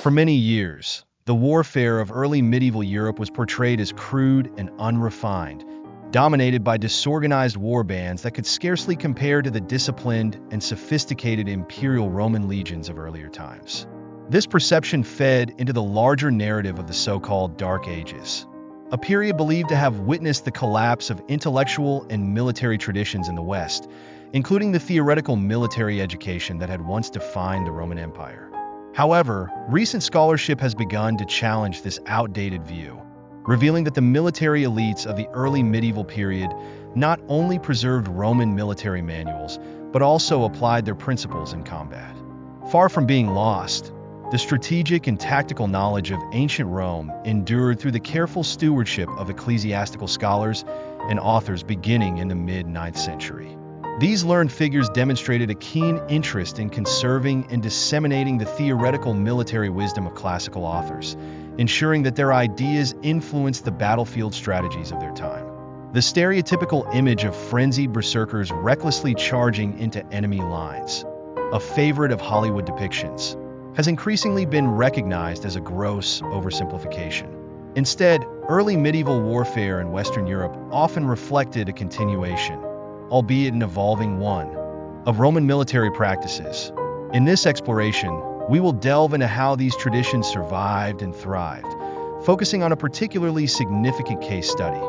For many years, the warfare of early medieval Europe was portrayed as crude and unrefined, dominated by disorganized war bands that could scarcely compare to the disciplined and sophisticated imperial Roman legions of earlier times. This perception fed into the larger narrative of the so-called Dark Ages, a period believed to have witnessed the collapse of intellectual and military traditions in the West, including the theoretical military education that had once defined the Roman Empire. However, recent scholarship has begun to challenge this outdated view, revealing that the military elites of the early medieval period not only preserved Roman military manuals, but also applied their principles in combat. Far from being lost, the strategic and tactical knowledge of ancient Rome endured through the careful stewardship of ecclesiastical scholars and authors beginning in the mid-9th century. These learned figures demonstrated a keen interest in conserving and disseminating the theoretical military wisdom of classical authors, ensuring that their ideas influenced the battlefield strategies of their time. The stereotypical image of frenzied berserkers recklessly charging into enemy lines, a favorite of Hollywood depictions, has increasingly been recognized as a gross oversimplification. Instead, early medieval warfare in Western Europe often reflected a continuation, albeit an evolving one, of Roman military practices. In this exploration, we will delve into how these traditions survived and thrived, focusing on a particularly significant case study,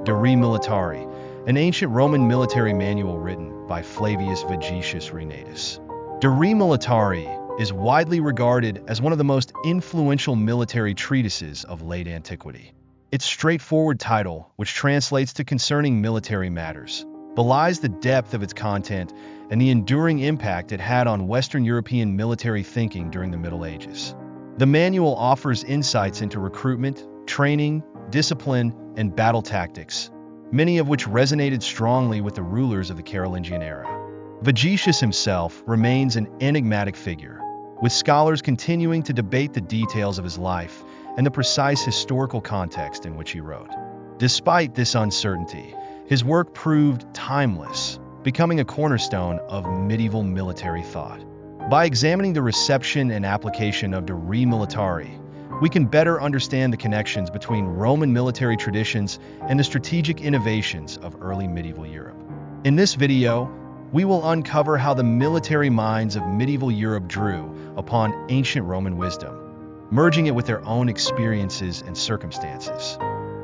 De Re Militari, an ancient Roman military manual written by Flavius Vegetius Renatus. De Re Militari is widely regarded as one of the most influential military treatises of late antiquity. Its straightforward title, which translates to Concerning Military Matters, belies the depth of its content and the enduring impact it had on Western European military thinking during the Middle Ages. The manual offers insights into recruitment, training, discipline, and battle tactics, many of which resonated strongly with the rulers of the Carolingian era. Vegetius himself remains an enigmatic figure, with scholars continuing to debate the details of his life and the precise historical context in which he wrote. Despite this uncertainty, his work proved timeless, becoming a cornerstone of medieval military thought. By examining the reception and application of De Re Militari, we can better understand the connections between Roman military traditions and the strategic innovations of early medieval Europe. In this video, we will uncover how the military minds of medieval Europe drew upon ancient Roman wisdom, merging it with their own experiences and circumstances,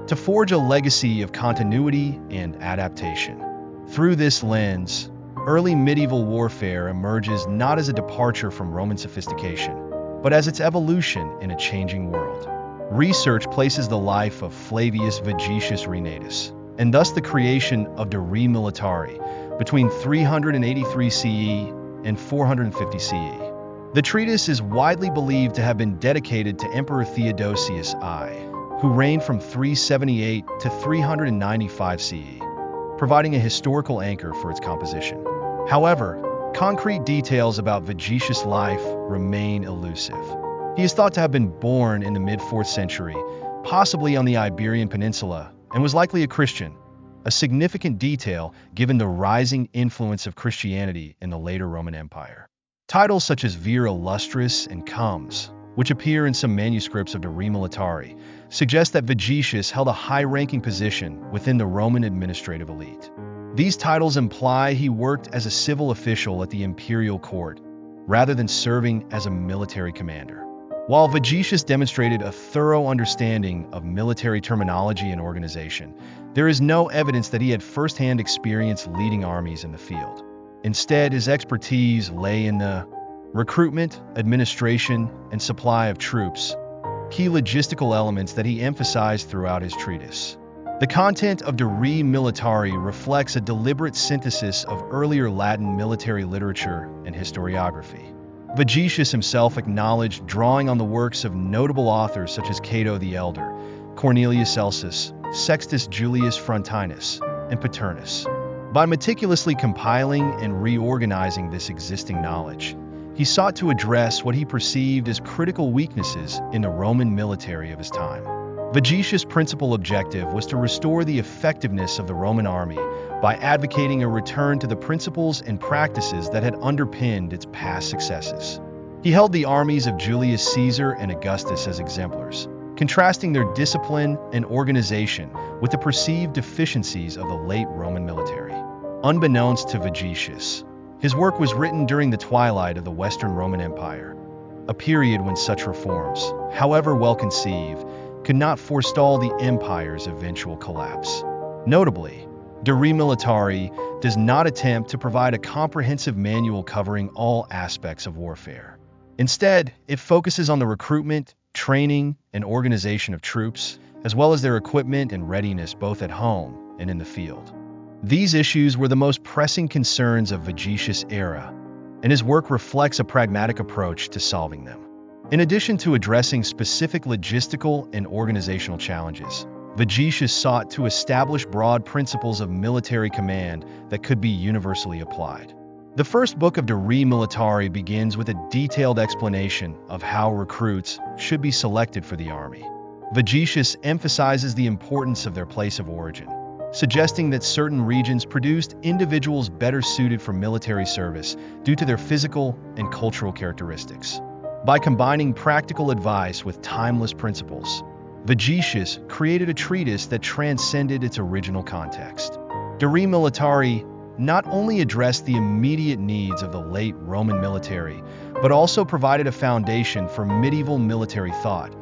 to forge a legacy of continuity and adaptation. Through this lens, early medieval warfare emerges not as a departure from Roman sophistication, but as its evolution in a changing world. Research places the life of Flavius Vegetius Renatus, and thus the creation of De Re Militari, between 383 CE and 450 CE. The treatise is widely believed to have been dedicated to Emperor Theodosius I, who reigned from 378 to 395 CE, providing a historical anchor for its composition. However, concrete details about Vegetius' life remain elusive. He is thought to have been born in the mid-4th century, possibly on the Iberian Peninsula, and was likely a Christian, a significant detail given the rising influence of Christianity in the later Roman Empire. Titles such as Vir Illustris and Comes, which appear in some manuscripts of De Re Militari, suggest that Vegetius held a high-ranking position within the Roman administrative elite. These titles imply he worked as a civil official at the imperial court, rather than serving as a military commander. While Vegetius demonstrated a thorough understanding of military terminology and organization, there is no evidence that he had first-hand experience leading armies in the field. Instead, his expertise lay in the recruitment, administration, and supply of troops, key logistical elements that he emphasized throughout his treatise. The content of De Re Militari reflects a deliberate synthesis of earlier Latin military literature and historiography. Vegetius himself acknowledged drawing on the works of notable authors such as Cato the Elder, Cornelius Celsus, Sextus Julius Frontinus, and Paternus. By meticulously compiling and reorganizing this existing knowledge, he sought to address what he perceived as critical weaknesses in the Roman military of his time. Vegetius' principal objective was to restore the effectiveness of the Roman army by advocating a return to the principles and practices that had underpinned its past successes. He held the armies of Julius Caesar and Augustus as exemplars, contrasting their discipline and organization with the perceived deficiencies of the late Roman military. Unbeknownst to Vegetius, his work was written during the twilight of the Western Roman Empire, a period when such reforms, however well conceived, could not forestall the empire's eventual collapse. Notably, De Re Militari does not attempt to provide a comprehensive manual covering all aspects of warfare. Instead, it focuses on the recruitment, training, and organization of troops, as well as their equipment and readiness both at home and in the field. These issues were the most pressing concerns of Vegetius' era, and his work reflects a pragmatic approach to solving them. In addition to addressing specific logistical and organizational challenges, Vegetius sought to establish broad principles of military command that could be universally applied. The first book of De Re Militari begins with a detailed explanation of how recruits should be selected for the army. Vegetius emphasizes the importance of their place of origin, suggesting that certain regions produced individuals better suited for military service due to their physical and cultural characteristics. By combining practical advice with timeless principles, Vegetius created a treatise that transcended its original context. De Re Militari not only addressed the immediate needs of the late Roman military, but also provided a foundation for medieval military thought,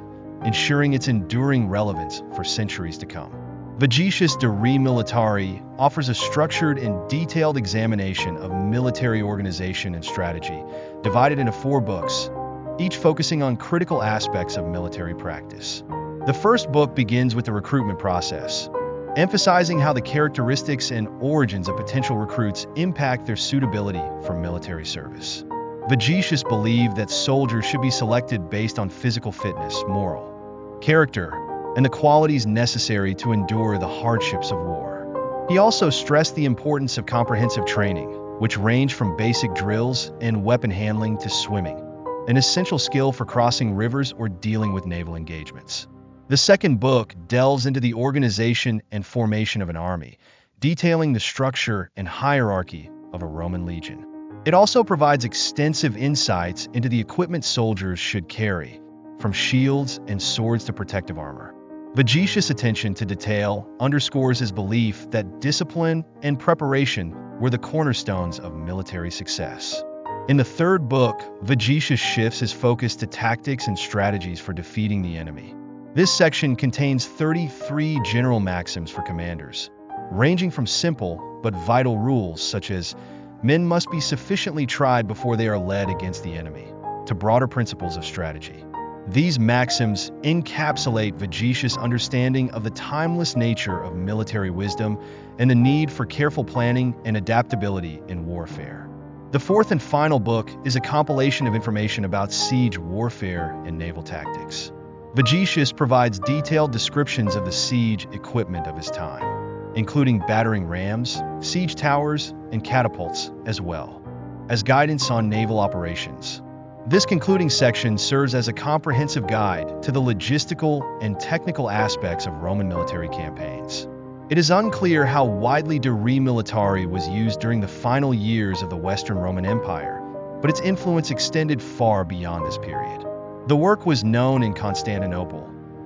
ensuring its enduring relevance for centuries to come. Vegetius' De Re Militari offers a structured and detailed examination of military organization and strategy, divided into 4 books, each focusing on critical aspects of military practice. The first book begins with the recruitment process, emphasizing how the characteristics and origins of potential recruits impact their suitability for military service. Vegetius believed that soldiers should be selected based on physical fitness, moral character, and the qualities necessary to endure the hardships of war. He also stressed the importance of comprehensive training, which ranged from basic drills and weapon handling to swimming, an essential skill for crossing rivers or dealing with naval engagements. The second book delves into the organization and formation of an army, detailing the structure and hierarchy of a Roman legion. It also provides extensive insights into the equipment soldiers should carry, from shields and swords to protective armor. Vegetius' attention to detail underscores his belief that discipline and preparation were the cornerstones of military success. In the third book, Vegetius shifts his focus to tactics and strategies for defeating the enemy. This section contains 33 general maxims for commanders, ranging from simple but vital rules such as men must be sufficiently tried before they are led against the enemy, to broader principles of strategy. These maxims encapsulate Vegetius' understanding of the timeless nature of military wisdom and the need for careful planning and adaptability in warfare. The fourth and final book is a compilation of information about siege warfare and naval tactics. Vegetius provides detailed descriptions of the siege equipment of his time, including battering rams, siege towers, and catapults, as well as guidance on naval operations. This concluding section serves as a comprehensive guide to the logistical and technical aspects of Roman military campaigns. It is unclear how widely De Re Militari was used during the final years of the Western Roman Empire, but its influence extended far beyond this period. The work was known in Constantinople,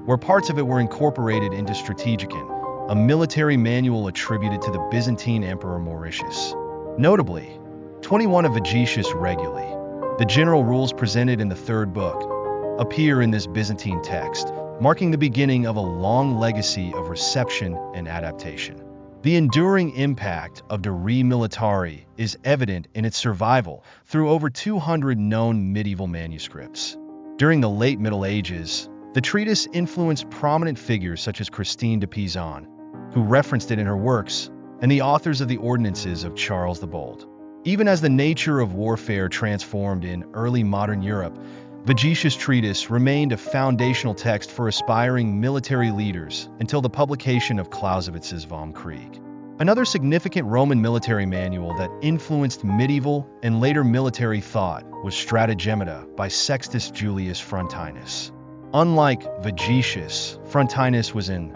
where parts of it were incorporated into Strategicon, a military manual attributed to the Byzantine Emperor Mauritius. Notably, 21 of Vegetius' regulae, the general rules presented in the third book, appear in this Byzantine text, marking the beginning of a long legacy of reception and adaptation. The enduring impact of De Re Militari is evident in its survival through over 200 known medieval manuscripts. During the late Middle Ages, the treatise influenced prominent figures such as Christine de Pizan, who referenced it in her works, and the authors of the ordinances of Charles the Bold. Even as the nature of warfare transformed in early modern Europe, Vegetius' treatise remained a foundational text for aspiring military leaders until the publication of Clausewitz's Vom Krieg. Another significant Roman military manual that influenced medieval and later military thought was Stratagemata by Sextus Julius Frontinus. Unlike Vegetius, Frontinus was an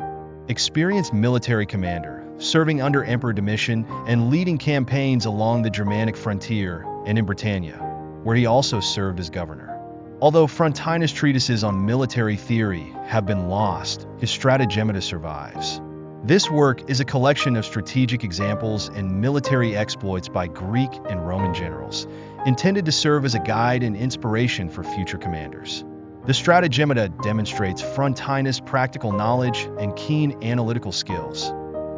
experienced military commander, serving under Emperor Domitian and leading campaigns along the Germanic frontier and in Britannia, where he also served as governor. Although Frontinus' treatises on military theory have been lost, his Stratagemata survives. This work is a collection of strategic examples and military exploits by Greek and Roman generals, intended to serve as a guide and inspiration for future commanders. The Stratagemata demonstrates Frontinus' practical knowledge and keen analytical skills,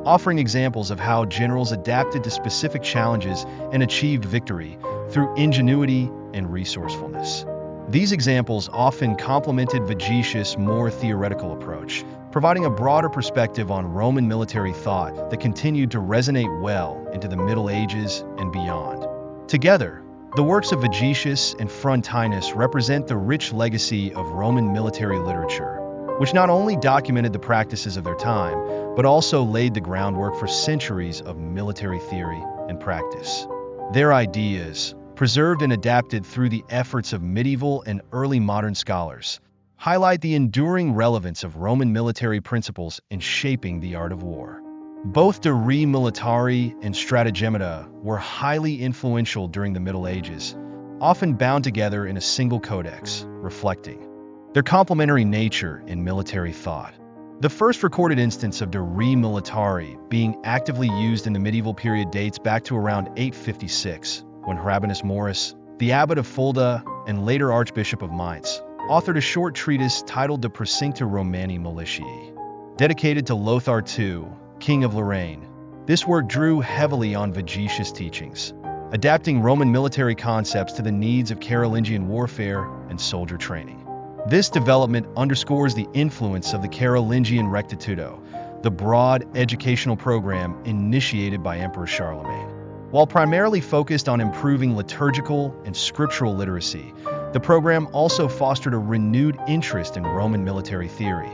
offering examples of how generals adapted to specific challenges and achieved victory through ingenuity and resourcefulness. These examples often complemented Vegetius' more theoretical approach, providing a broader perspective on Roman military thought that continued to resonate well into the Middle Ages and beyond. Together, the works of Vegetius and Frontinus represent the rich legacy of Roman military literature, which not only documented the practices of their time, but also laid the groundwork for centuries of military theory and practice. Their ideas, preserved and adapted through the efforts of medieval and early modern scholars, highlight the enduring relevance of Roman military principles in shaping the art of war. Both De Re Militari and Stratagemata were highly influential during the Middle Ages, often bound together in a single codex, reflecting their complementary nature in military thought. The first recorded instance of De Re Militari being actively used in the medieval period dates back to around 856, when Hrabinus Maurus, the abbot of Fulda and later Archbishop of Mainz, authored a short treatise titled De Praecincta Romani Militiae, dedicated to Lothar II, King of Lorraine. This work drew heavily on Vegetius' teachings, adapting Roman military concepts to the needs of Carolingian warfare and soldier training. This development underscores the influence of the Carolingian Rectitudo, the broad educational program initiated by Emperor Charlemagne. While primarily focused on improving liturgical and scriptural literacy, the program also fostered a renewed interest in Roman military theory,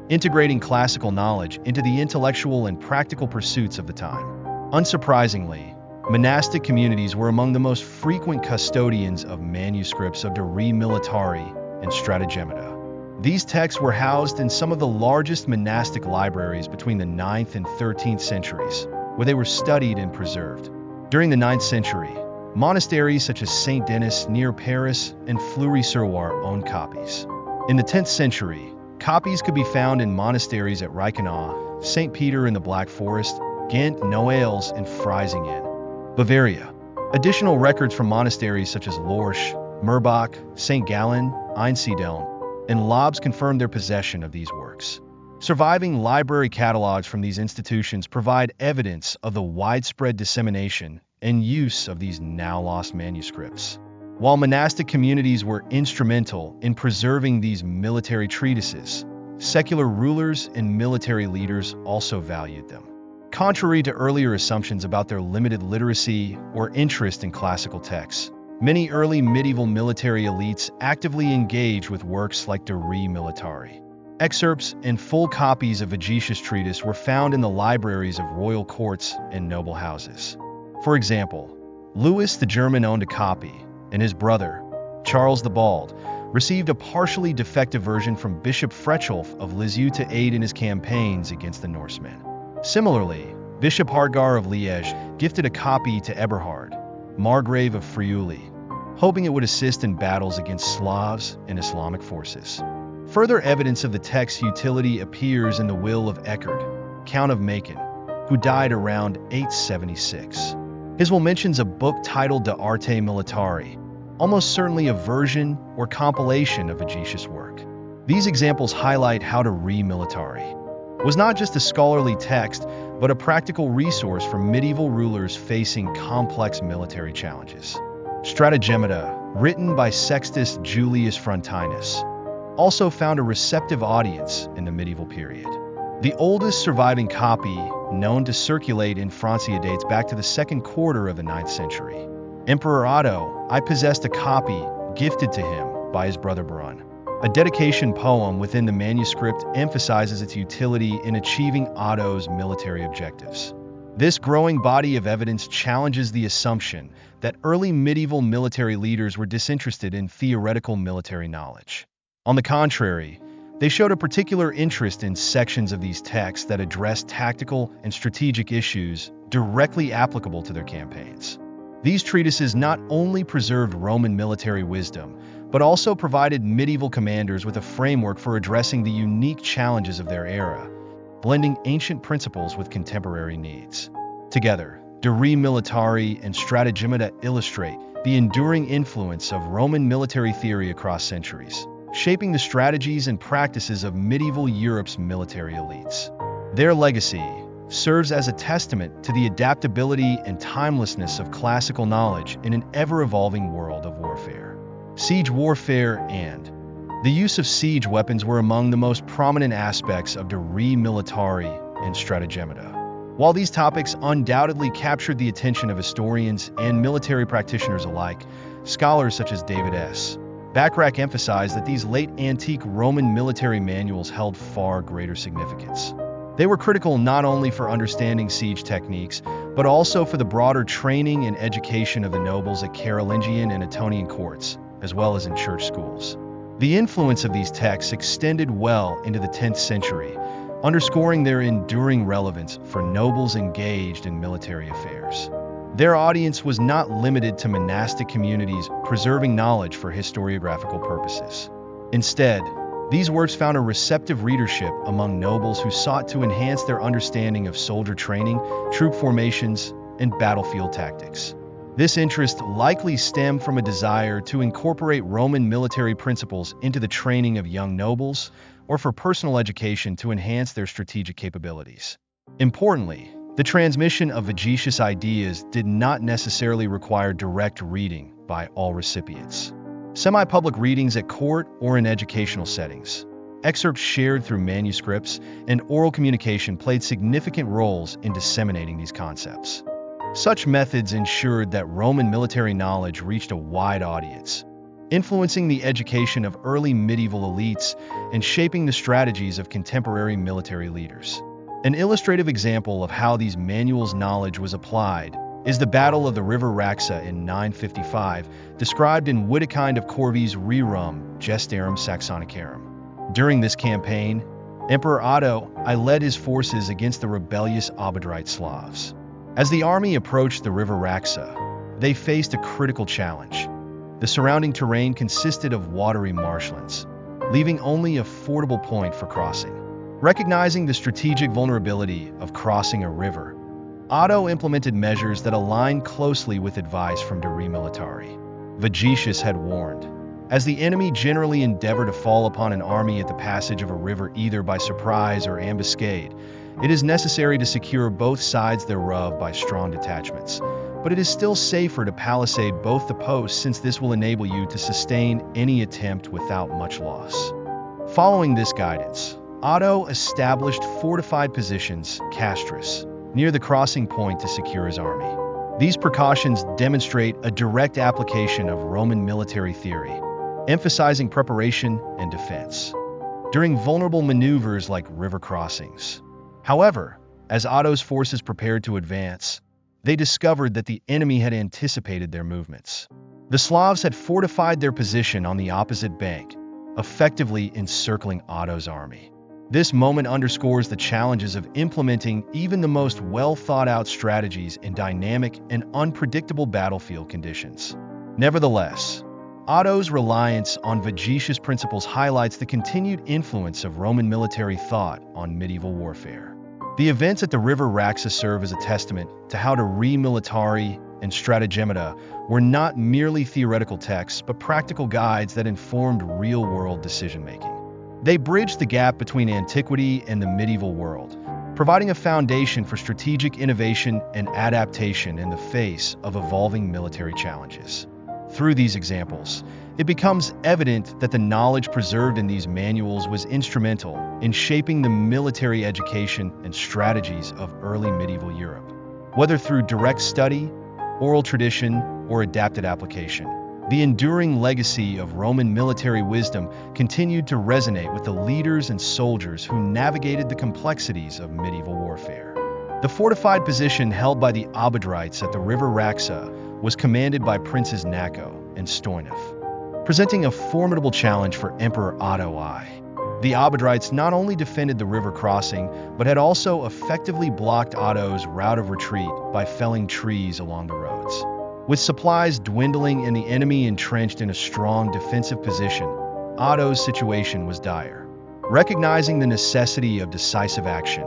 integrating classical knowledge into the intellectual and practical pursuits of the time. Unsurprisingly, monastic communities were among the most frequent custodians of manuscripts of De Re Militari and Stratagemata. These texts were housed in some of the largest monastic libraries between the 9th and 13th centuries, where they were studied and preserved. During the 9th century, monasteries such as Saint Denis near Paris and Fleury-sur-Loire owned copies. In the 10th century, copies could be found in monasteries at Reichenau, St. Peter in the Black Forest, Ghent, Noailles, and Freisingen, Bavaria. Additional records from monasteries such as Lorsch, Murbach, St. Gallen, Einsiedeln, and Labs confirmed their possession of these works. Surviving library catalogs from these institutions provide evidence of the widespread dissemination and use of these now-lost manuscripts. While monastic communities were instrumental in preserving these military treatises, secular rulers and military leaders also valued them. Contrary to earlier assumptions about their limited literacy or interest in classical texts, many early medieval military elites actively engaged with works like De Re Militari. Excerpts and full copies of Vegetius' treatise were found in the libraries of royal courts and noble houses. For example, Louis the German owned a copy, and his brother, Charles the Bald, received a partially defective version from Bishop Frecholf of Lisieux to aid in his campaigns against the Norsemen. Similarly, Bishop Hargar of Liège gifted a copy to Eberhard, Margrave of Friuli, hoping it would assist in battles against Slavs and Islamic forces. Further evidence of the text's utility appears in the will of Eckhard, Count of Macon, who died around 876. His will mentions a book titled De Arte Militari, almost certainly a version or compilation of Vegetius' work. These examples highlight how De Re Militari was not just a scholarly text, but a practical resource for medieval rulers facing complex military challenges. Stratagemata, written by Sextus Julius Frontinus, also found a receptive audience in the medieval period. The oldest surviving copy known to circulate in Francia dates back to the second quarter of the 9th century. Emperor Otto I possessed a copy gifted to him by his brother Brun. A dedication poem within the manuscript emphasizes its utility in achieving Otto's military objectives. This growing body of evidence challenges the assumption that early medieval military leaders were disinterested in theoretical military knowledge. On the contrary, they showed a particular interest in sections of these texts that addressed tactical and strategic issues directly applicable to their campaigns. These treatises not only preserved Roman military wisdom, but also provided medieval commanders with a framework for addressing the unique challenges of their era, blending ancient principles with contemporary needs. Together, De Re Militari and Stratagemata illustrate the enduring influence of Roman military theory across centuries, shaping the strategies and practices of medieval Europe's military elites. Their legacy serves as a testament to the adaptability and timelessness of classical knowledge in an ever-evolving world of warfare. Siege warfare and the use of siege weapons were among the most prominent aspects of De Re Militari and Stratagemata. While these topics undoubtedly captured the attention of historians and military practitioners alike, scholars such as David S. Bachrach emphasized that these late antique Roman military manuals held far greater significance. They were critical not only for understanding siege techniques, but also for the broader training and education of the nobles at Carolingian and Ettonian courts, as well as in church schools. The influence of these texts extended well into the 10th century, underscoring their enduring relevance for nobles engaged in military affairs. Their audience was not limited to monastic communities preserving knowledge for historiographical purposes. Instead, these works found a receptive readership among nobles who sought to enhance their understanding of soldier training, troop formations, and battlefield tactics. This interest likely stemmed from a desire to incorporate Roman military principles into the training of young nobles, or for personal education to enhance their strategic capabilities. Importantly, the transmission of Vegetius ideas did not necessarily require direct reading by all recipients. Semi-public readings at court or in educational settings, excerpts shared through manuscripts, and oral communication played significant roles in disseminating these concepts. Such methods ensured that Roman military knowledge reached a wide audience, influencing the education of early medieval elites and shaping the strategies of contemporary military leaders. An illustrative example of how these manuals' knowledge was applied is the Battle of the River Raxa in 955, described in Widukind of Corvy's Rerum Gestarum Saxonicarum. During this campaign, Emperor Otto I led his forces against the rebellious Obodrite Slavs. As the army approached the River Raxa, they faced a critical challenge. The surrounding terrain consisted of watery marshlands, leaving only a fordable point for crossing. Recognizing the strategic vulnerability of crossing a river, Otto implemented measures that aligned closely with advice from De Re Militari. Vegetius had warned, as the enemy generally endeavor to fall upon an army at the passage of a river either by surprise or ambuscade, it is necessary to secure both sides thereof by strong detachments. But it is still safer to palisade both the posts, since this will enable you to sustain any attempt without much loss. Following this guidance, Otto established fortified positions, castris, near the crossing point to secure his army. These precautions demonstrate a direct application of Roman military theory, emphasizing preparation and defense during vulnerable maneuvers like river crossings. However, as Otto's forces prepared to advance, they discovered that the enemy had anticipated their movements. The Slavs had fortified their position on the opposite bank, effectively encircling Otto's army. This moment underscores the challenges of implementing even the most well-thought-out strategies in dynamic and unpredictable battlefield conditions. Nevertheless, Otto's reliance on Vegetius principles highlights the continued influence of Roman military thought on medieval warfare. The events at the River Raxa serve as a testament to how De Re Militari and Stratagemata were not merely theoretical texts, but practical guides that informed real-world decision-making. They bridged the gap between antiquity and the medieval world, providing a foundation for strategic innovation and adaptation in the face of evolving military challenges. Through these examples, it becomes evident that the knowledge preserved in these manuals was instrumental in shaping the military education and strategies of early medieval Europe. Whether through direct study, oral tradition, or adapted application, the enduring legacy of Roman military wisdom continued to resonate with the leaders and soldiers who navigated the complexities of medieval warfare. The fortified position held by the Obodrites at the River Raxa was commanded by Princes Naco and Stoinov, presenting a formidable challenge for Emperor Otto I. The Obodrites not only defended the river crossing, but had also effectively blocked Otto's route of retreat by felling trees along the roads. With supplies dwindling and the enemy entrenched in a strong defensive position, Otto's situation was dire. Recognizing the necessity of decisive action,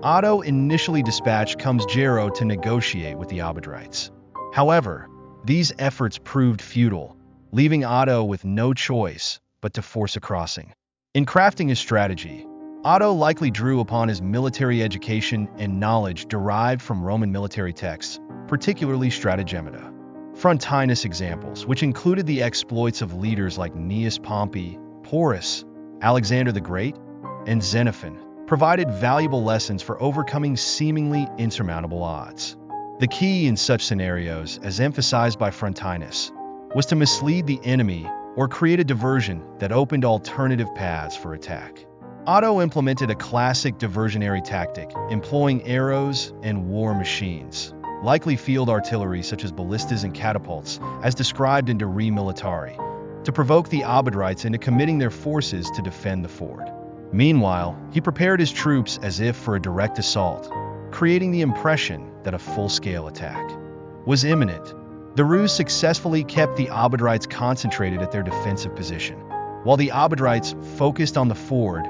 Otto initially dispatched Khamsjaro to negotiate with the Abadrites. However, these efforts proved futile, leaving Otto with no choice but to force a crossing. In crafting his strategy, Otto likely drew upon his military education and knowledge derived from Roman military texts, particularly Stratagemata. Frontinus examples, which included the exploits of leaders like Gnaeus Pompey, Porus, Alexander the Great, and Xenophon, provided valuable lessons for overcoming seemingly insurmountable odds. The key in such scenarios, as emphasized by Frontinus, was to mislead the enemy or create a diversion that opened alternative paths for attack. Otto implemented a classic diversionary tactic, employing arrows and war machines, likely field artillery such as ballistas and catapults, as described in De Re Militari, to provoke the Abadrites into committing their forces to defend the ford. Meanwhile, he prepared his troops as if for a direct assault, creating the impression that a full-scale attack was imminent. The ruse successfully kept the Abadrites concentrated at their defensive position. While the Abadrites focused on the ford,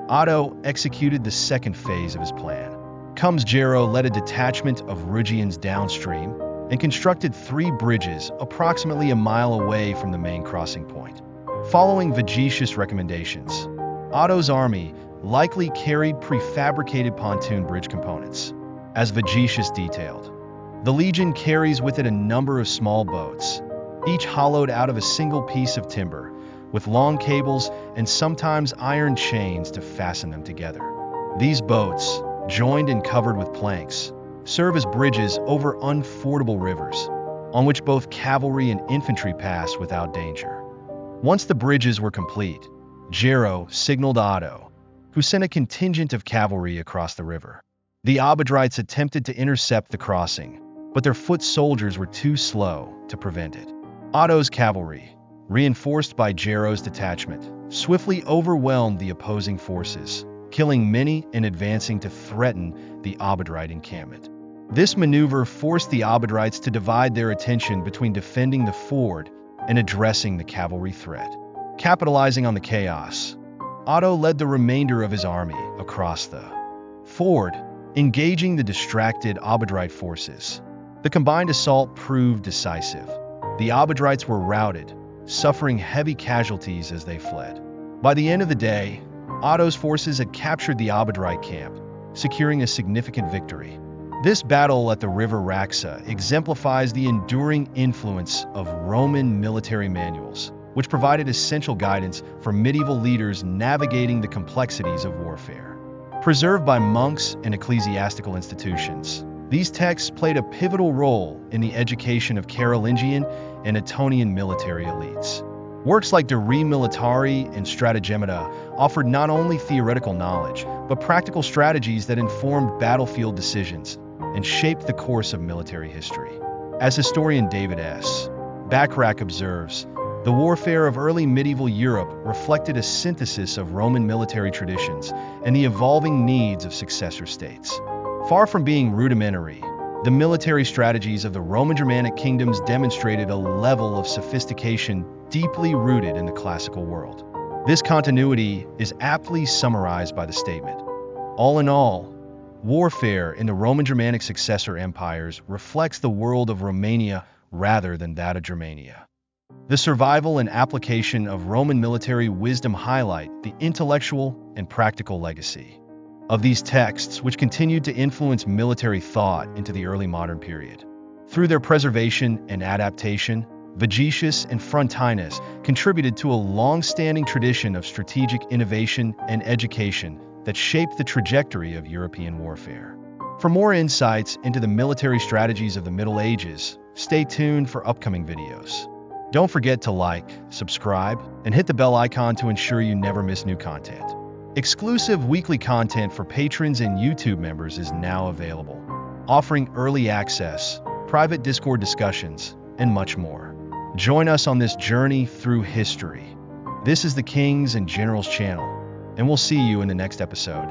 Otto executed the second phase of his plan. Khamsjaro led a detachment of Rugians downstream and constructed 3 bridges approximately a mile away from the main crossing point. Following Vegetius' recommendations, Otto's army likely carried prefabricated pontoon bridge components. As Vegetius detailed, the legion carries with it a number of small boats, each hollowed out of a single piece of timber, with long cables and sometimes iron chains to fasten them together. These boats, joined and covered with planks, serve as bridges over unfordable rivers, on which both cavalry and infantry pass without danger. Once the bridges were complete, Gero signaled Otto, who sent a contingent of cavalry across the river. The Abadrites attempted to intercept the crossing, but their foot soldiers were too slow to prevent it. Otto's cavalry, reinforced by Gero's detachment, swiftly overwhelmed the opposing forces, killing many and advancing to threaten the Abadrite encampment. This maneuver forced the Abadrites to divide their attention between defending the ford and addressing the cavalry threat. Capitalizing on the chaos, Otto led the remainder of his army across the ford, engaging the distracted Abadrite forces. The combined assault proved decisive. The Abadrites were routed, suffering heavy casualties as they fled. By the end of the day, Otto's forces had captured the Abadrite camp, securing a significant victory. This battle at the river Raxa exemplifies the enduring influence of Roman military manuals, which provided essential guidance for medieval leaders navigating the complexities of warfare. Preserved by monks and ecclesiastical institutions, these texts played a pivotal role in the education of Carolingian and Ettonian military elites. Works like De Re Militari and Stratagemata offered not only theoretical knowledge, but practical strategies that informed battlefield decisions and shaped the course of military history. As historian David S. Bachrach observes, the warfare of early medieval Europe reflected a synthesis of Roman military traditions and the evolving needs of successor states. Far from being rudimentary, the military strategies of the Roman Germanic kingdoms demonstrated a level of sophistication deeply rooted in the classical world. This continuity is aptly summarized by the statement, all in all, warfare in the Roman Germanic successor empires reflects the world of Romania rather than that of Germania. The survival and application of Roman military wisdom highlight the intellectual and practical legacy of these texts, which continued to influence military thought into the early modern period. Through their preservation and adaptation, Vegetius and Frontinus contributed to a long-standing tradition of strategic innovation and education that shaped the trajectory of European warfare. For more insights into the military strategies of the Middle Ages, stay tuned for upcoming videos. Don't forget to like, subscribe, and hit the bell icon to ensure you never miss new content. Exclusive weekly content for patrons and YouTube members is now available, offering early access, private Discord discussions, and much more. Join us on this journey through history. This is the Kings and Generals channel, and we'll see you in the next episode.